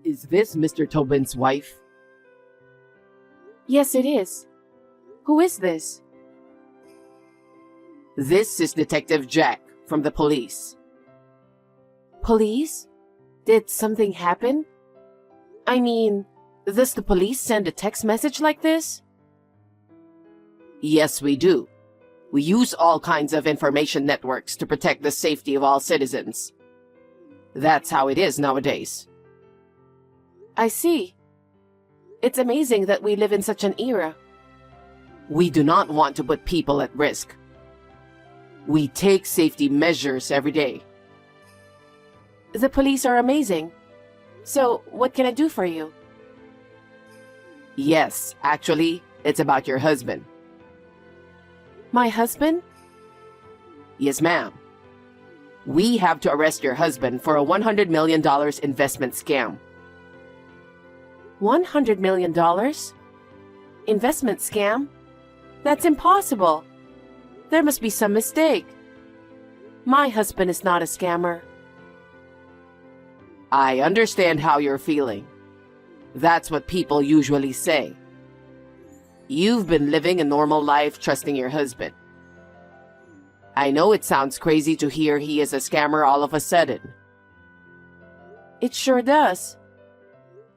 Is this Mr. Tobin's wife? Yes, it is. Who is this? This is Detective Jack from the police. Police? Did something happen? I mean, does the police send a text message like this? Yes, we do. We use all kinds of information networks to protect the safety of all citizens. That's how it is nowadays. I see. It's amazing that we live in such an era. We do not want to put people at risk. We take safety measures every day. The police are amazing. So, what can I do for you? Yes, actually, it's about your husband. My husband? Yes, ma'am. We have to arrest your husband for a $100 million investment scam. $100 million? Investment scam? That's impossible. There must be some mistake. My husband is not a scammer. I understand how you're feeling. That's what people usually say. You've been living a normal life trusting your husband. I know it sounds crazy to hear he is a scammer all of a sudden. It sure does.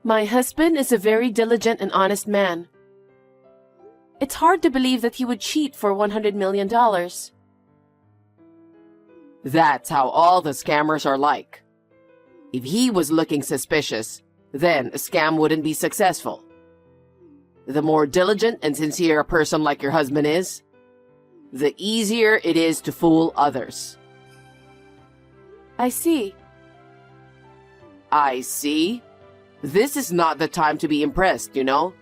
My husband is a very diligent and honest man. It's hard to believe that he would cheat for $100 million. That's how all the scammers are like. If he was looking suspicious, then a scam wouldn't be successful. The more diligent and sincere a person like your husband is, the easier it is to fool others. I see. I see? This is not the time to be impressed, you know?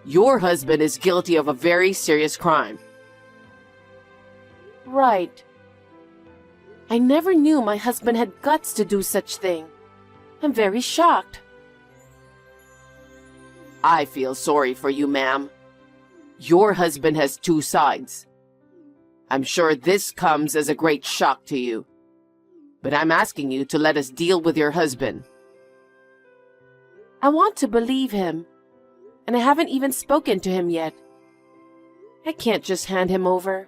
Your husband is guilty of a very serious crime. Right. I never knew my husband had guts to do such thing. I'm very shocked. I feel sorry for you, ma'am. Your husband has two sides. I'm sure this comes as a great shock to you. But I'm asking you to let us deal with your husband. I want to believe him, and I haven't even spoken to him yet. I can't just hand him over.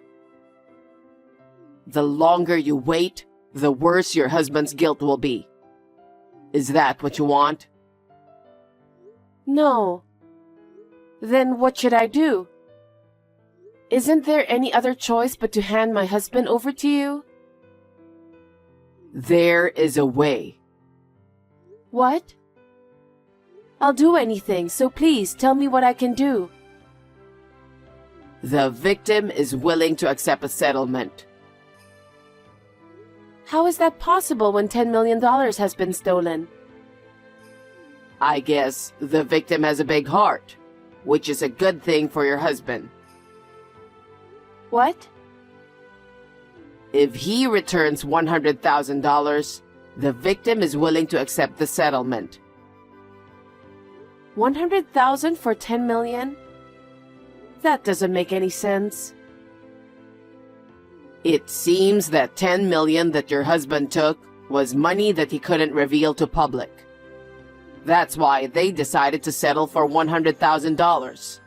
The longer you wait, the worse your husband's guilt will be. Is that what you want? No. Then what should I do? Isn't there any other choice but to hand my husband over to you? There is a way. What? I'll do anything, so please tell me what I can do. The victim is willing to accept a settlement. How is that possible when $10 million has been stolen? I guess the victim has a big heart, which is a good thing for your husband. What? If he returns $100,000, the victim is willing to accept the settlement. 100,000 for 10 million? That doesn't make any sense. It seems that 10 million that your husband took was money that he couldn't reveal to public. That's why they decided to settle for $100,000.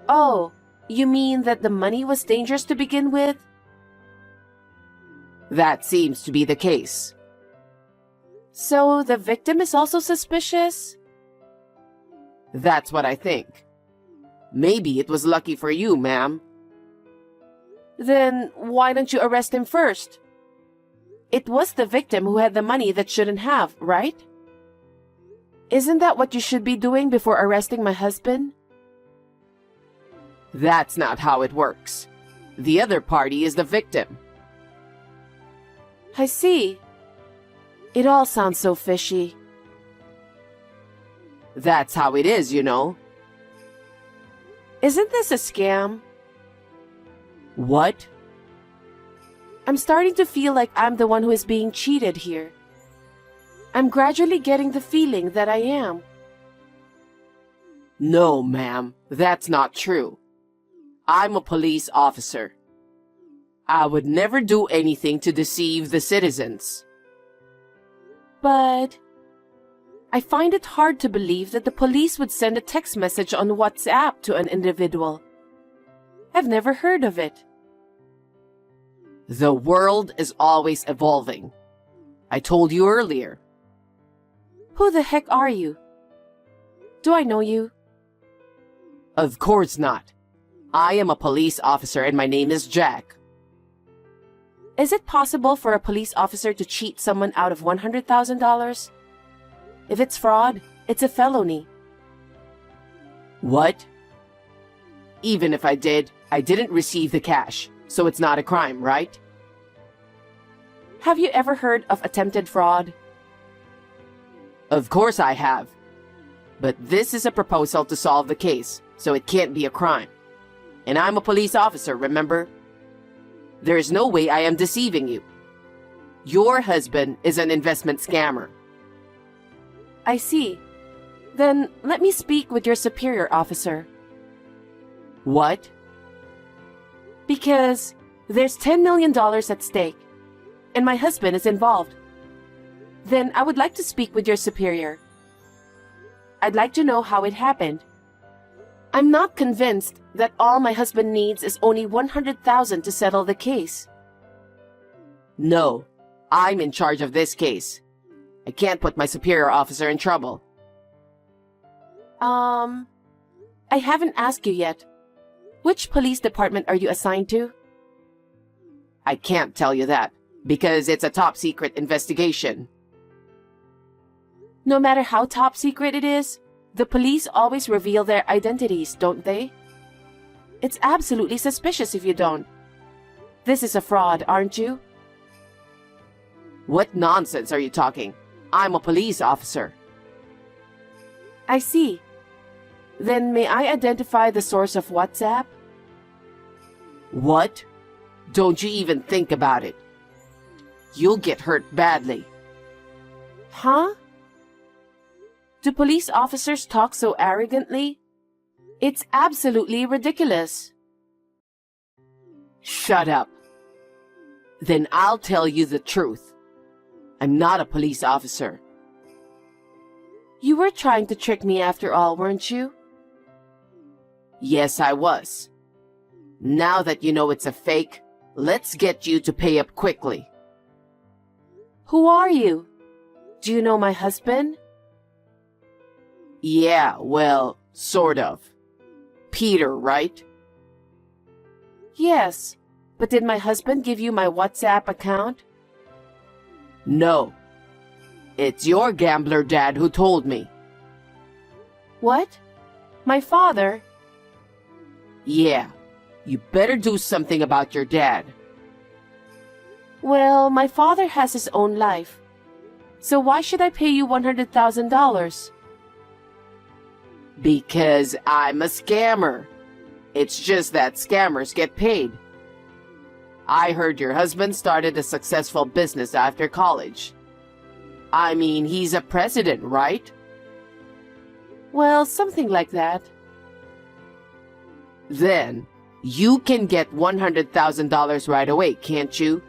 Oh, you mean that the money was dangerous to begin with? That seems to be the case. So the victim is also suspicious? That's what I think. Maybe it was lucky for you, ma'am. Then why don't you arrest him first? It was the victim who had the money that shouldn't have, right? Isn't that what you should be doing before arresting my husband? That's not how it works. The other party is the victim. I see. It all sounds so fishy. That's how it is, you know. Isn't this a scam? What? I'm starting to feel like I'm the one who is being cheated here. I'm gradually getting the feeling that I am. No, ma'am, that's not true. I'm a police officer. I would never do anything to deceive the citizens. But I find it hard to believe that the police would send a text message on WhatsApp to an individual. I've never heard of it. The world is always evolving. I told you earlier. Who the heck are you? Do I know you? Of course not. I am a police officer and my name is Jack. Is it possible for a police officer to cheat someone out of $100,000? If it's fraud, it's a felony. What? Even if I did, I didn't receive the cash, so it's not a crime, right? Have you ever heard of attempted fraud? Of course I have. But this is a proposal to solve the case, so it can't be a crime. And I'm a police officer, remember? There is no way I am deceiving you. Your husband is an investment scammer. I see. Then let me speak with your superior officer. What? Because there's $10 million at stake, and my husband is involved. Then I would like to speak with your superior. I'd like to know how it happened. I'm not convinced that all my husband needs is only $100,000 to settle the case. No, I'm in charge of this case. I can't put my superior officer in trouble. I haven't asked you yet. Which police department are you assigned to? I can't tell you that, because it's a top secret investigation. No matter how top secret it is, the police always reveal their identities, don't they? It's absolutely suspicious if you don't. This is a fraud, aren't you? What nonsense are you talking? I'm a police officer. I see. Then may I identify the source of WhatsApp? What? Don't you even think about it. You'll get hurt badly. Huh? Do police officers talk so arrogantly? It's absolutely ridiculous. Shut up. Then I'll tell you the truth. I'm not a police officer. You were trying to trick me after all, weren't you? Yes, I was. Now that you know it's a fake, let's get you to pay up quickly. Who are you? Do you know my husband? Yeah, well, sort of. Peter, right? Yes, but did my husband give you my WhatsApp account? No. It's your gambler dad who told me. What? My father? Yeah, you better do something about your dad. Well, my father has his own life. So why should I pay you $100,000? Because I'm a scammer. It's just that scammers get paid. I heard your husband started a successful business after college. I mean, he's a president, right? Well, something like that. Then, you can get $100,000 right away, can't you?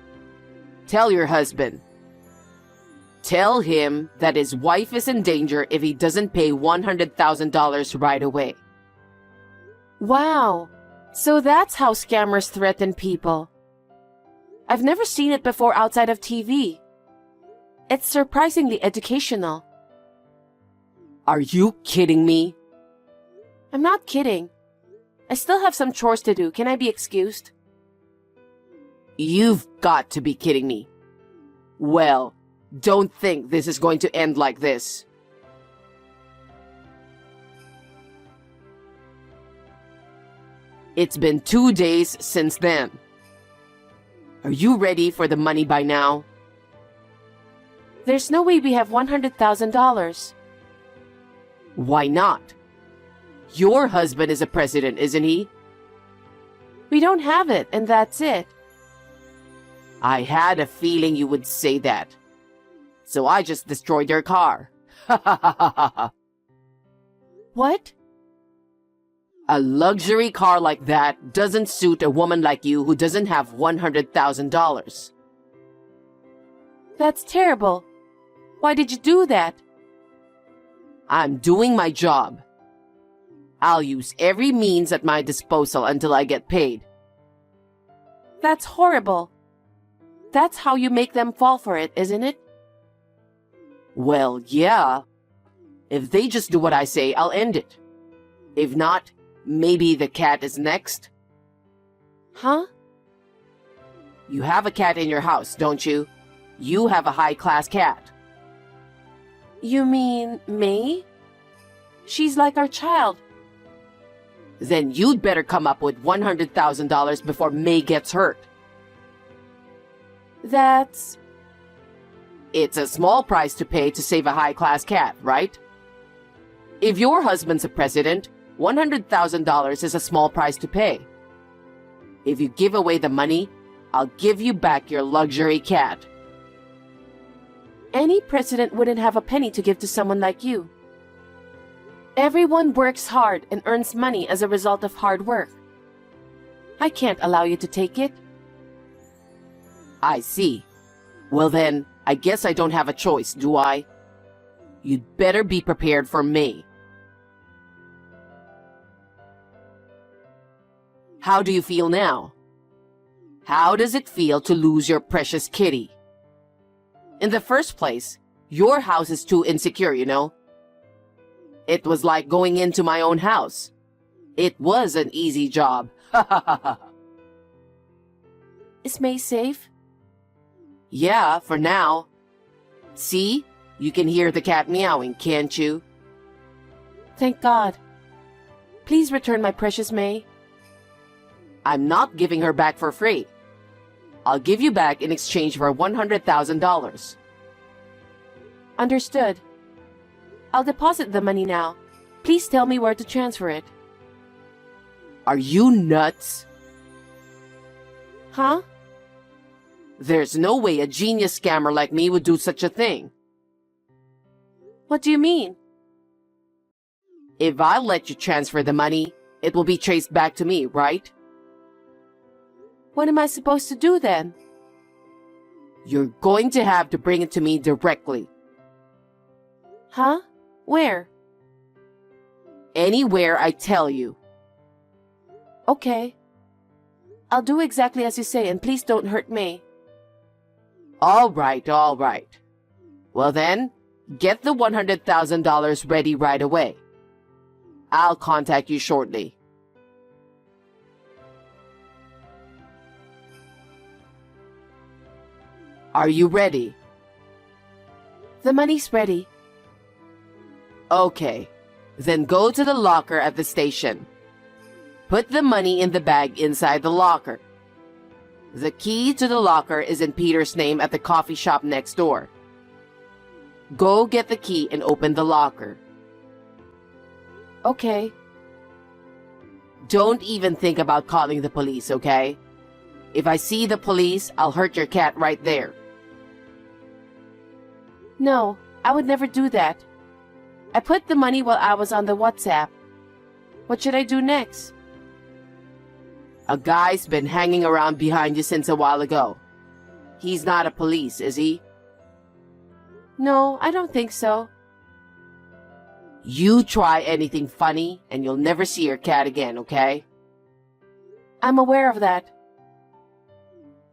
Tell your husband. Tell him that his wife is in danger if he doesn't pay $100,000 right away. Wow, so that's how scammers threaten people. I've never seen it before outside of TV. It's surprisingly educational. Are you kidding me? I'm not kidding. I still have some chores to do. Can I be excused? You've got to be kidding me. Well, don't think this is going to end like this. It's been 2 days since then. Are you ready for the money by now? There's no way we have $100,000. Why not? Your husband is a president, isn't he? We don't have it, and that's it. I had a feeling you would say that. So I just destroyed your car. Ha ha ha ha ha. What? A luxury car like that doesn't suit a woman like you who doesn't have $100,000. That's terrible. Why did you do that? I'm doing my job. I'll use every means at my disposal until I get paid. That's horrible. That's how you make them fall for it, isn't it? Well, yeah. If they just do what I say, I'll end it. If not, maybe the cat is next. Huh? You have a cat in your house, don't you? You have a high-class cat. You mean May? She's like our child. Then you'd better come up with $100,000 before May gets hurt. That's... It's a small price to pay to save a high-class cat, right? If your husband's a president, $100,000 is a small price to pay. If you give away the money, I'll give you back your luxury cat. Any president wouldn't have a penny to give to someone like you. Everyone works hard and earns money as a result of hard work. I can't allow you to take it. I see. Well then, I guess I don't have a choice, do I? You'd better be prepared for me. How do you feel now? How does it feel to lose your precious kitty? In the first place, your house is too insecure, you know? It was like going into my own house. It was an easy job. Is May safe? Yeah, for now. See? You can hear the cat meowing, can't you? Thank God. Please return my precious May. I'm not giving her back for free. I'll give you back in exchange for $100,000. Understood. I'll deposit the money now. Please tell me where to transfer it. Are you nuts? Huh? There's no way a genius scammer like me would do such a thing. What do you mean? If I let you transfer the money, it will be traced back to me, right? What am I supposed to do then? You're going to have to bring it to me directly. Huh? Where? Anywhere I tell you. Okay. I'll do exactly as you say, and please don't hurt May. All right, all right. Well then, get the $100,000 ready right away. I'll contact you shortly. Are you ready? The money's ready. Okay, then go to the locker at the station. Put the money in the bag inside the locker. The key to the locker is in Peter's name at the coffee shop next door. Go get the key and open the locker. Okay. Don't even think about calling the police, okay? If I see the police, I'll hurt your cat right there. No, I would never do that. I put the money while I was on the WhatsApp. What should I do next? A guy's been hanging around behind you since a while ago. He's not a police, is he? No, I don't think so. You try anything funny and you'll never see your cat again, okay? I'm aware of that.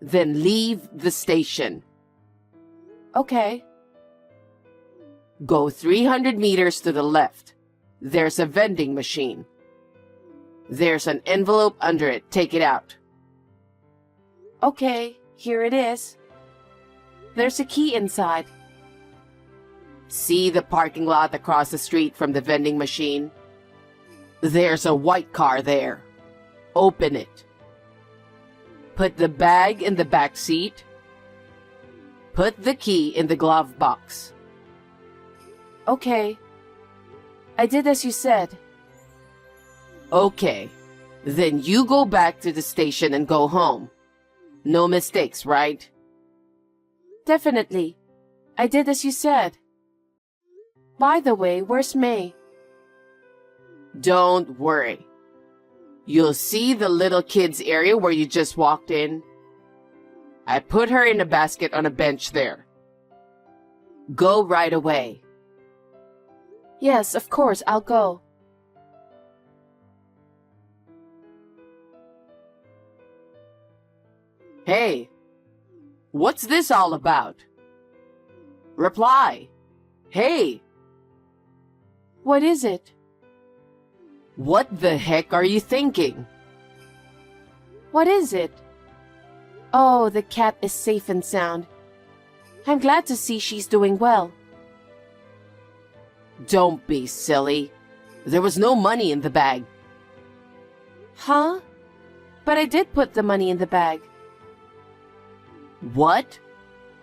Then leave the station. Okay. Go 300 meters to the left. There's a vending machine. There's an envelope under it. Take it out. Okay, here it is. There's a key inside. See the parking lot across the street from the vending machine? There's a white car there. Open it. Put the bag in the back seat. Put the key in the glove box. Okay. I did as you said. Okay. Then you go back to the station and go home. No mistakes, right? Definitely. I did as you said. By the way, where's May? Don't worry. You'll see the little kids area where you just walked in. I put her in a basket on a bench there. Go right away. Yes, of course, I'll go. Hey, what's this all about? Reply. Hey, What is it? what the heck are you thinking? What is it? Oh, the cat is safe and sound. I'm glad to see she's doing well. Don't be silly. There was no money in the bag. Huh? But I did put the money in the bag. What?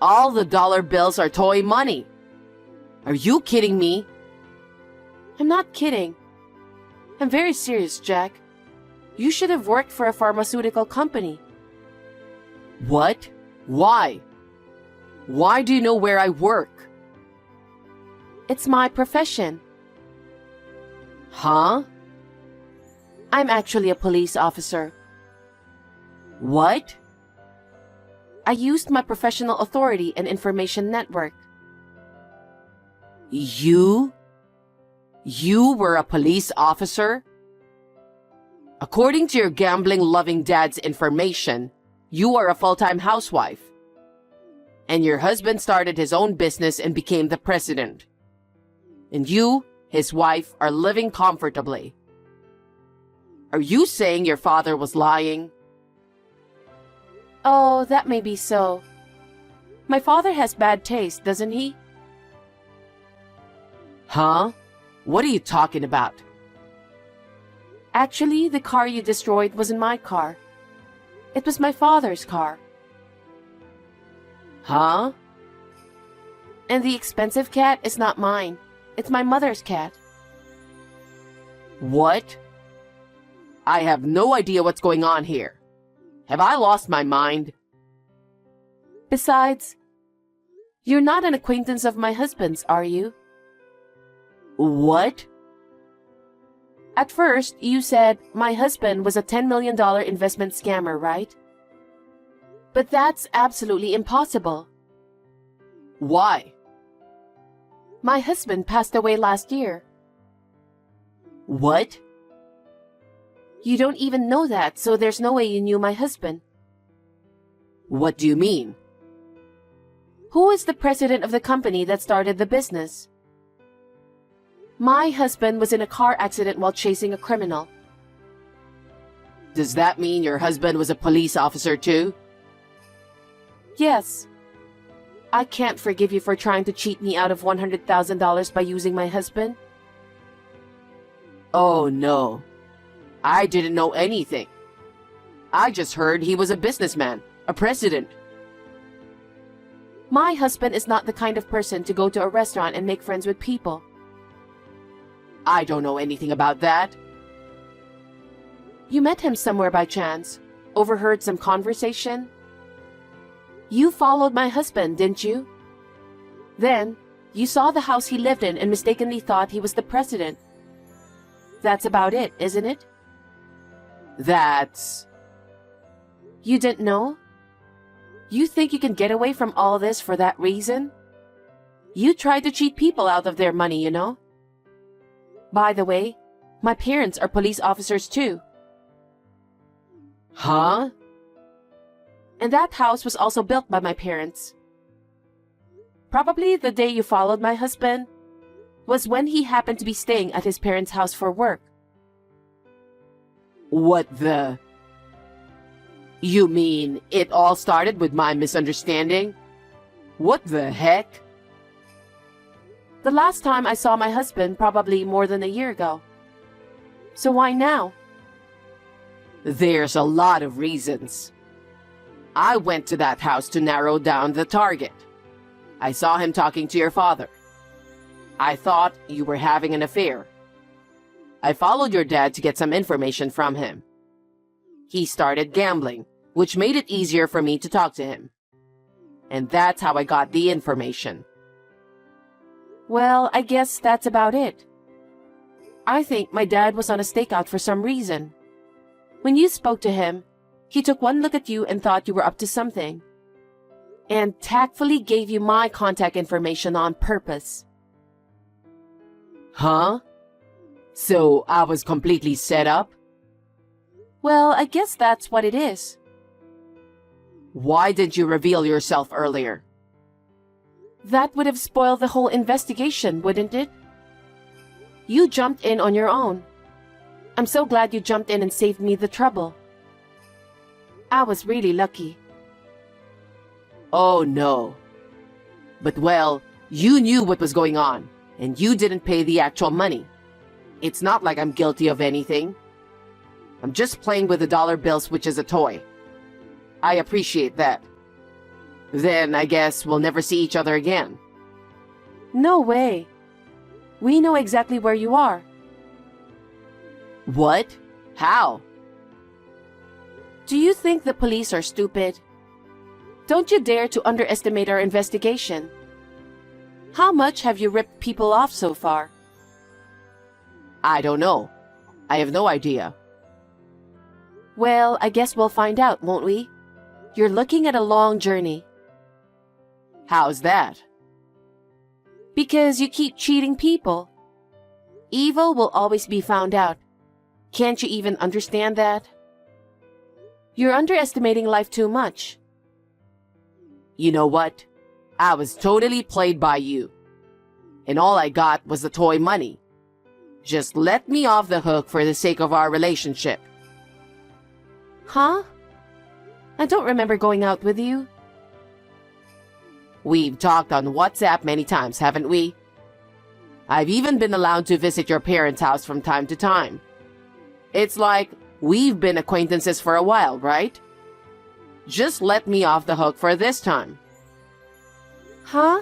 All the dollar bills are toy money. Are you kidding me? I'm not kidding. I'm very serious, Jack. You should have worked for a pharmaceutical company. What? Why? Why do you know where I work? It's my profession. Huh? I'm actually a police officer. What? I used my professional authority and information network. You? You were a police officer? According to your gambling-loving dad's information, you are a full-time housewife. And your husband started his own business and became the president. And you, his wife, are living comfortably. Are you saying your father was lying? Oh, that may be so. My father has bad taste, doesn't he? Huh? What are you talking about? Actually, the car you destroyed wasn't my car. It was my father's car. Huh? And the expensive cat is not mine. It's my mother's cat. What? I have no idea what's going on here. Have I lost my mind? Besides, you're not an acquaintance of my husband's, are you? What? At first, you said my husband was a $10 million investment scammer, right? But that's absolutely impossible. Why? My husband passed away last year. What? You don't even know that, so there's no way you knew my husband. What do you mean? Who is the president of the company that started the business? My husband was in a car accident while chasing a criminal. Does that mean your husband was a police officer too? Yes. I can't forgive you for trying to cheat me out of $100,000 by using my husband. Oh no. I didn't know anything. I just heard he was a businessman, a president. My husband is not the kind of person to go to a restaurant and make friends with people. I don't know anything about that. You met him somewhere by chance, overheard some conversation. You followed my husband, didn't you? Then, you saw the house he lived in and mistakenly thought he was the president. That's about it, isn't it? That's... You didn't know? You think you can get away from all this for that reason? You tried to cheat people out of their money, you know? By the way, my parents are police officers too. Huh? And that house was also built by my parents. Probably the day you followed my husband was when he happened to be staying at his parents' house for work. What the... You mean it all started with my misunderstanding? What the heck? The last time I saw my husband probably more than a year ago. So why now? There's a lot of reasons. I went to that house to narrow down the target. I saw him talking to your father. I thought you were having an affair. I followed your dad to get some information from him. He started gambling, which made it easier for me to talk to him. And that's how I got the information. Well, I guess that's about it. I think my dad was on a stakeout for some reason. When you spoke to him, he took one look at you and thought you were up to something. And tactfully gave you my contact information on purpose. Huh? So I was completely set up? Well, I guess that's what it is. Why didn't you reveal yourself earlier? That would have spoiled the whole investigation, wouldn't it? You jumped in on your own. I'm so glad you jumped in and saved me the trouble. I was really lucky. Oh no. But well, you knew what was going on, and you didn't pay the actual money. It's not like I'm guilty of anything. I'm just playing with the dollar bills, which is a toy. I appreciate that. Then I guess we'll never see each other again. No way. We know exactly where you are. What? How? Do you think the police are stupid? Don't you dare to underestimate our investigation. How much have you ripped people off so far? I don't know. I have no idea. Well, I guess we'll find out, won't we? You're looking at a long journey. How's that? Because you keep cheating people. Evil will always be found out. Can't you even understand that? You're underestimating life too much. You know what? I was totally played by you. And all I got was the toy money. Just let me off the hook for the sake of our relationship. Huh? I don't remember going out with you. We've talked on WhatsApp many times, haven't we? I've even been allowed to visit your parents' house from time to time. It's like we've been acquaintances for a while, right? Just let me off the hook for this time. Huh?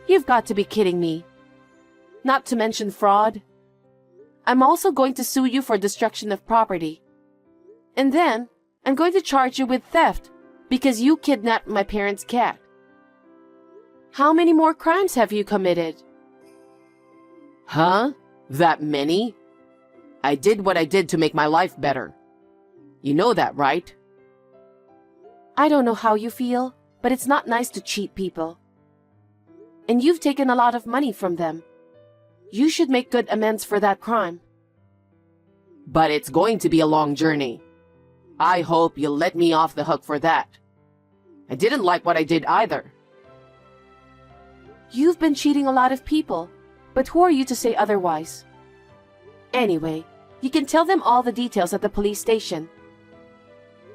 You've got to be kidding me. Not to mention fraud. I'm also going to sue you for destruction of property. And then, I'm going to charge you with theft because you kidnapped my parents' cat. How many more crimes have you committed? Huh? That many? I did what I did to make my life better. You know that, right? I don't know how you feel, but it's not nice to cheat people. And you've taken a lot of money from them. You should make good amends for that crime. But it's going to be a long journey. I hope you'll let me off the hook for that. I didn't like what I did either. You've been cheating a lot of people, but who are you to say otherwise? Anyway, you can tell them all the details at the police station.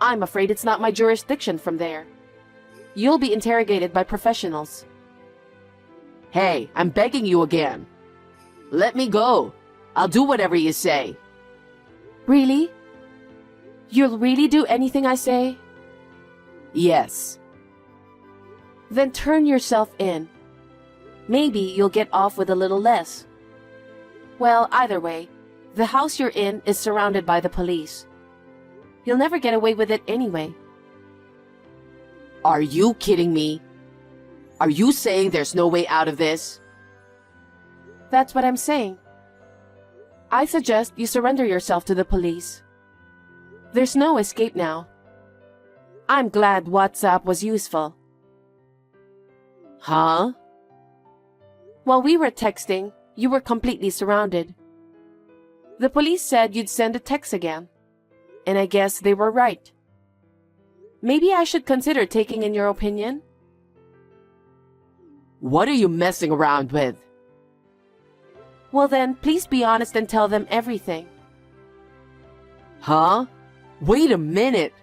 I'm afraid it's not my jurisdiction from there. You'll be interrogated by professionals. Hey, I'm begging you again. Let me go. I'll do whatever you say. Really? You'll really do anything I say? Yes. Then turn yourself in. Maybe you'll get off with a little less. Well, either way, the house you're in is surrounded by the police. You'll never get away with it anyway. Are you kidding me? Are you saying there's no way out of this? That's what I'm saying. I suggest you surrender yourself to the police. There's no escape now. I'm glad WhatsApp was useful. Huh? While we were texting, you were completely surrounded. The police said you'd send a text again. And I guess they were right. Maybe I should consider taking in your opinion? What are you messing around with? Well then, please be honest and tell them everything. Huh? Wait a minute.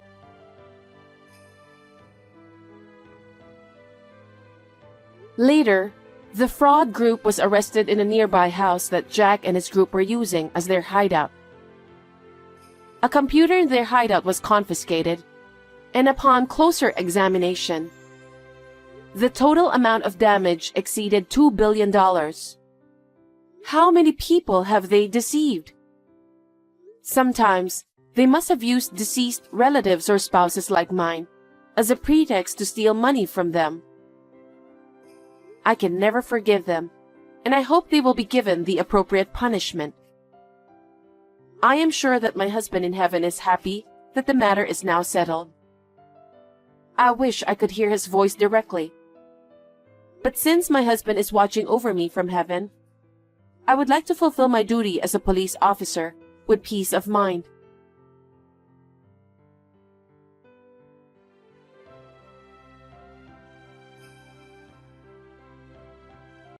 Later, the fraud group was arrested in a nearby house that Jack and his group were using as their hideout. A computer in their hideout was confiscated, and upon closer examination, the total amount of damage exceeded $2 billion. How many people have they deceived? Sometimes, they must have used deceased relatives or spouses like mine as a pretext to steal money from them. I can never forgive them, and I hope they will be given the appropriate punishment. I am sure that my husband in heaven is happy that the matter is now settled. I wish I could hear his voice directly. But since my husband is watching over me from heaven, I would like to fulfill my duty as a police officer with peace of mind.